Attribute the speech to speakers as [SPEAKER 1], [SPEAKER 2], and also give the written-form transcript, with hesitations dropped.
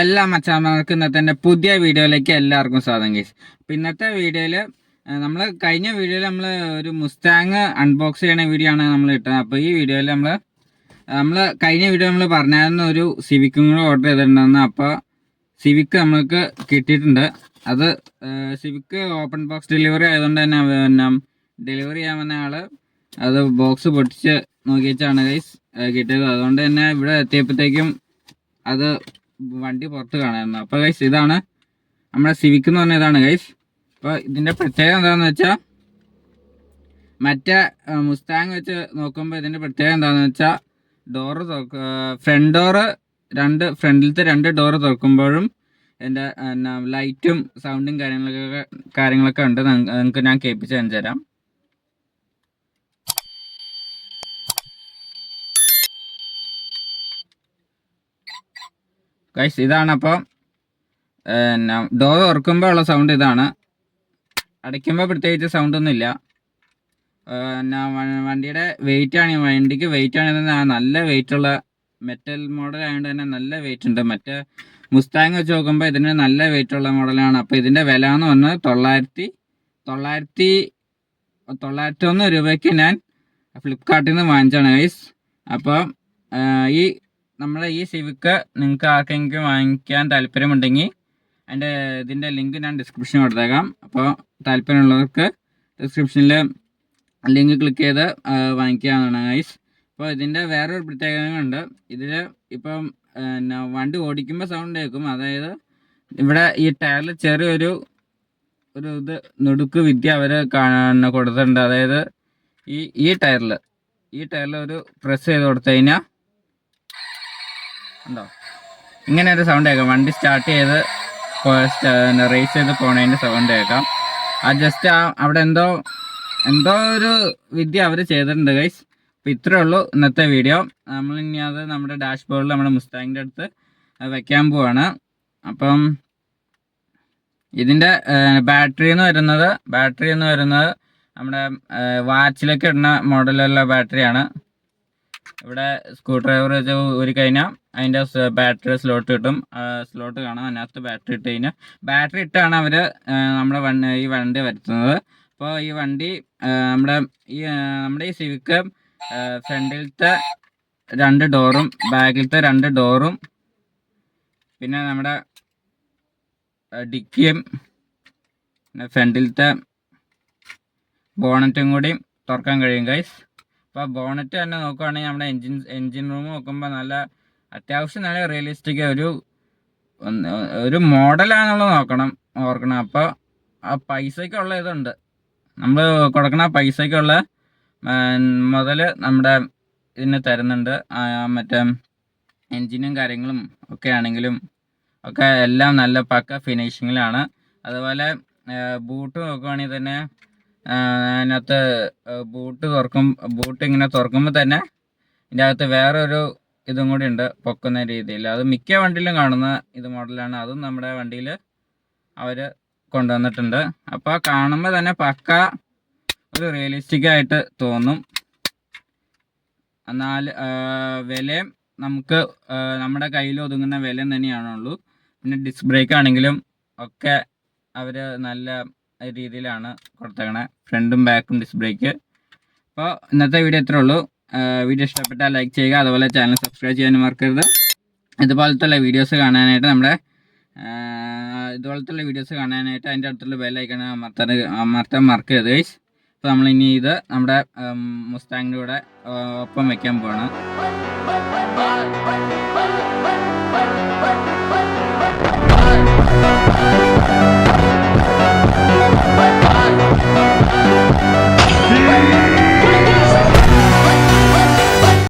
[SPEAKER 1] എല്ലാ മച്ചാന്മാർക്കും ഇന്നത്തെ എൻ്റെ പുതിയ വീഡിയോയിലേക്ക് എല്ലാവർക്കും സ്വാഗതം ഗൈസ്. അപ്പം ഇന്നത്തെ വീഡിയോയിൽ നമ്മൾ കഴിഞ്ഞ വീഡിയോയിൽ നമ്മൾ ഒരു മുസ്താങ് അൺബോക്സ് ചെയ്യണ വീഡിയോ ആണ് നമ്മൾ ഇട്ടത്. അപ്പോൾ ഈ വീഡിയോയിൽ നമ്മൾ കഴിഞ്ഞ വീഡിയോ നമ്മൾ പറഞ്ഞായിരുന്നു ഒരു സിവിക്കും കൂടെ ഓർഡർ ചെയ്തിട്ടുണ്ടെന്ന്. അപ്പോൾ സിവിക്ക് നമ്മൾക്ക് കിട്ടിയിട്ടുണ്ട്. അത് സിവിക്ക് ഓപ്പൺ ബോക്സ് ഡെലിവറി ആയതുകൊണ്ട് തന്നെ ഡെലിവറി ചെയ്യാൻ വന്ന ആൾ അത് ബോക്സ് പൊട്ടിച്ച് നോക്കിച്ചാണ് ഗൈസ് കിട്ടിയത്. അതുകൊണ്ട് തന്നെ ഇവിടെ എത്തിയപ്പോഴത്തേക്കും അത് വണ്ടി പുറത്ത് കാണായിരുന്നു. അപ്പോൾ ഗൈസ് ഇതാണ് നമ്മുടെ സിവിക്ക് എന്ന് പറഞ്ഞ ഇതാണ് ഗൈസ്. അപ്പോൾ ഇതിൻ്റെ പ്രത്യേകത എന്താണെന്ന് വെച്ചാൽ മറ്റേ മുസ്താങ് വെച്ച് നോക്കുമ്പോൾ ഇതിൻ്റെ പ്രത്യേകത എന്താണെന്ന് വെച്ചാൽ ഫ്രണ്ടിലത്തെ രണ്ട് ഡോറ് തുറക്കുമ്പോഴും എൻ്റെ ലൈറ്റും സൗണ്ടും കാര്യങ്ങളൊക്കെ ഉണ്ട്. നിങ്ങൾക്ക് ഞാൻ കേൾപ്പിച്ച് കാണിച്ചു തരാം. ഗൈസ് ഇതാണ്. അപ്പോൾ ഡോർ തുറക്കുമ്പോൾ ഉള്ള സൗണ്ട് ഇതാണ്. അടയ്ക്കുമ്പോൾ പ്രത്യേകിച്ച് സൗണ്ടൊന്നുമില്ല. വണ്ടിയുടെ വണ്ടിക്ക് വെയിറ്റ് ആണ് നല്ല വെയിറ്റുള്ള മെറ്റൽ മോഡൽ ആയതുകൊണ്ട് തന്നെ നല്ല വെയിറ്റ് ഉണ്ട്. മറ്റേ മുസ്താങ് വെച്ച് നോക്കുമ്പോൾ ഇതിന് നല്ല വെയിറ്റുള്ള മോഡലാണ്. അപ്പോൾ ഇതിൻ്റെ വില എന്ന് പറഞ്ഞാൽ 901 രൂപയ്ക്ക് ഞാൻ ഫ്ലിപ്കാർട്ടിൽ നിന്ന് വാങ്ങിച്ചാണ് ഗൈസ്. അപ്പോൾ നമ്മളെ ഈ സിവിക്ക് നിങ്ങൾക്ക് ആർക്കെങ്കിലും വാങ്ങിക്കാൻ താല്പര്യമുണ്ടെങ്കിൽ ഇതിൻ്റെ ലിങ്ക് ഞാൻ ഡിസ്ക്രിപ്ഷനിൽ കൊടുത്തേക്കാം. അപ്പോൾ താല്പര്യമുള്ളവർക്ക് ഡിസ്ക്രിപ്ഷനിൽ ലിങ്ക് ക്ലിക്ക് ചെയ്ത് വാങ്ങിക്കാവുന്നതാണ് ഗൈസ്. അപ്പോൾ ഇതിൻ്റെ വേറൊരു പ്രത്യേകതയുണ്ട്. ഇതിൽ ഇപ്പം വണ്ടി ഓടിക്കുമ്പോൾ സൗണ്ട് കേൾക്കും. അതായത് ഇവിടെ ഈ ടയറിൽ ചെറിയൊരു നുടുക്ക് വിദ്യ അവർ കൊടുത്തിട്ടുണ്ട്. അതായത് ഈ ടയറിൽ ഒരു പ്രസ് ചെയ്ത് കൊടുത്തു കഴിഞ്ഞാൽ ഉണ്ടോ ഇങ്ങനെ ഒരു സൗണ്ട് കേൾക്കാം. വണ്ടി സ്റ്റാർട്ട് ചെയ്ത് റേസ് ചെയ്ത് പോണതിൻ്റെ സൗണ്ട് കേൾക്കാം. ജസ്റ്റ് അവിടെ എന്തോ ഒരു വിദ്യ അവർ ചെയ്തിട്ടുണ്ട് ഗൈസ്. അപ്പോൾ ഇത്രയേ ഉള്ളൂ ഇന്നത്തെ വീഡിയോ. നമ്മളിനി അത് നമ്മുടെ ഡാഷ്ബോർഡിൽ നമ്മുടെ മുസ്താങ്ങിൻ്റെ അടുത്ത് വയ്ക്കാൻ പോവാണ്. അപ്പം ഇതിൻ്റെ ബാറ്ററി എന്ന് വരുന്നത് നമ്മുടെ വാച്ചിലൊക്കെ ഇടുന്ന മോഡലുള്ള ബാറ്ററിയാണ്. ഇവിടെ സ്ക്രൂ ഡ്രൈവർ വെച്ച് ഒരു കഴിഞ്ഞാൽ അതിൻ്റെ ബാറ്ററി സ്ലോട്ട് സ്ലോട്ട് കാണാം. അതിനകത്ത് ബാറ്ററി ഇട്ട് കഴിഞ്ഞാൽ ബാറ്ററി ഇട്ടാണ് അവർ നമ്മുടെ ഈ വണ്ടി വരുത്തുന്നത്. അപ്പോൾ ഈ വണ്ടി നമ്മുടെ ഈ സിവിക്ക് ഫ്രണ്ടിലത്തെ 2 ഡോറും ബാക്കിലത്തെ 2 ഡോറും പിന്നെ നമ്മുടെ ഡിക്കിയും ഫ്രണ്ടിലത്തെ ബോണറ്റും കൂടി തുറക്കാൻ കഴിയും ഗൈസ്. അപ്പോൾ ബോണറ്റ് തന്നെ നോക്കുകയാണെങ്കിൽ നമ്മുടെ എൻജിൻ റൂം നോക്കുമ്പോൾ അത്യാവശ്യം നല്ല റിയലിസ്റ്റിക് ഒരു മോഡലാണെന്നുള്ളത് ഓർക്കണം. അപ്പോൾ ആ പൈസയ്ക്കുള്ള ഇതുണ്ട്. നമ്മൾ കൊടുക്കണ പൈസയ്ക്കുള്ള മുതൽ നമ്മുടെ ഇതിന് തരുന്നുണ്ട്. മറ്റേ എൻജിനും കാര്യങ്ങളും ഒക്കെ ആണെങ്കിലും ഒക്കെ എല്ലാം നല്ല പക്ക ഫിനിഷിങ്ങിലാണ്. അതുപോലെ ബൂട്ട് നോക്കുകയാണെങ്കിൽ തന്നെ അതിനകത്ത് ബൂട്ട് ഇങ്ങനെ തുറക്കുമ്പോൾ തന്നെ ഇതിൻ്റെ അകത്ത് വേറൊരു ഇതും കൂടി ഉണ്ട് പൊക്കുന്ന രീതിയിൽ. അത് മിക്ക വണ്ടിയിലും കാണുന്ന ഇത് മോഡലാണ്. അതും നമ്മുടെ വണ്ടിയിൽ അവർ കൊണ്ടുവന്നിട്ടുണ്ട്. അപ്പോൾ കാണുമ്പോൾ തന്നെ പക്ക ഒരു റിയലിസ്റ്റിക് ആയിട്ട് തോന്നും. എന്നാൽ വിലയും നമുക്ക് നമ്മുടെ കയ്യിൽ ഒതുങ്ങുന്ന വില തന്നെയാണുള്ളൂ. പിന്നെ ഡിസ്ക് ബ്രേക്ക് ആണെങ്കിലും ഒക്കെ അവർ നല്ല രീതിയിലാണ് കൊടുത്തേക്കണേ, ഫ്രണ്ടും ബാക്കും ഡിസ്ക് ബ്രേക്ക്. അപ്പോൾ ഇന്നത്തെ വീഡിയോ ഇത്രേ ഉള്ളൂ. വീഡിയോ ഇഷ്ടപ്പെട്ടാൽ ലൈക്ക് ചെയ്യുക. അതുപോലെ ചാനൽ സബ്സ്ക്രൈബ് ചെയ്യാനും മറക്കരുത്. ഇതുപോലത്തുള്ള വീഡിയോസ് കാണാനായിട്ട് അതിൻ്റെ അടുത്തുള്ള ബെൽ ഐക്കൺ അമർത്താൻ മറക്കരുത് ഗൈസ്. അപ്പോൾ നമ്മളിനി ഇത് നമ്മുടെ മുസ്താങ്ങിൻ്റെ കൂടെ ഒപ്പം വയ്ക്കാൻ പോവാണ്.